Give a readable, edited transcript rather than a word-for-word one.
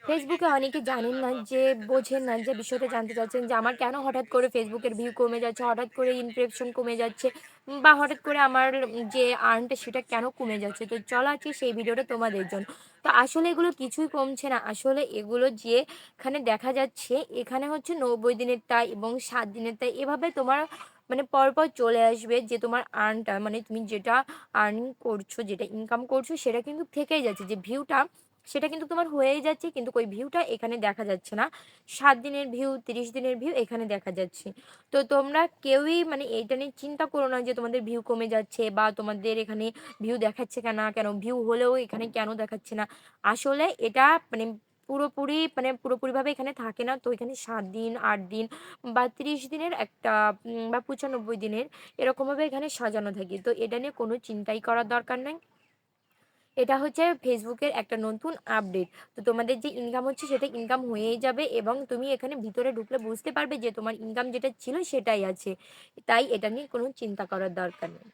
ফেসবুকে অনেকে জানেন না যে বোঝেন না যে বিষয়টা জানতে চাচ্ছেন যে আমার কেন হঠাৎ করে ফেসবুকের ভিউ কমে যাচ্ছে, হঠাৎ করে ইমপ্রেশন কমে যাচ্ছে বা হঠাৎ করে আমার যে আর্নটা সেটা কেন কমে যাচ্ছে। তো চলো আজকে সেই ভিডিওটা তোমাদের জন্য। তো আসলে এগুলো কিছুই কমছে না। আসলে এগুলো যেখানে দেখা যাচ্ছে এখানে হচ্ছে 90 দিনেরটা এবং 7 দিনেরটা এভাবে তোমার মানে পরপর চলে আসবে যে তোমার আর্নটা মানে তুমি যেটা আর্নিং করছো, যেটা ইনকাম করছো সেটা কিন্তু থেকেই যাচ্ছে। যে ভিউটা সেটা কিন্তু তোমার হয়েই যাচ্ছে কিন্তু ওই ভিউটা এখানে দেখা যাচ্ছে না। 7 দিনের ভিউ, 30 দিনের ভিউ এখানে দেখা যাচ্ছে। তো তোমরা কেউই মানে এইটা নিয়ে চিন্তা করো না যে তোমাদের ভিউ কমে যাচ্ছে বা তোমাদের এখানে ভিউ দেখাচ্ছে কেন, কেন ভিউ হলেও এখানে কেন দেখাচ্ছে না। আসলে এটা মানে পুরোপুরিভাবে এখানে থাকে না। তো এখানে 7 দিন, 8 দিন বা 30 দিনের একটা বা 95 দিনের এরকমভাবে এখানে সাজানো থাকে। তো এটা নিয়ে কোনো চিন্তাই করার দরকার নাই। এটা হচ্ছে ফেসবুকের একটা নতুন আপডেট। তো তোমাদের যে ইনকাম হচ্ছে সেটা ইনকাম হয়েই যাবে এবং তুমি এখানে ভিতরে ঢুকলে বুঝতে পারবে যে তোমার ইনকাম যেটা ছিল সেটাই আছে। তাই এটা নিয়ে কোনো চিন্তা করার দরকার নেই।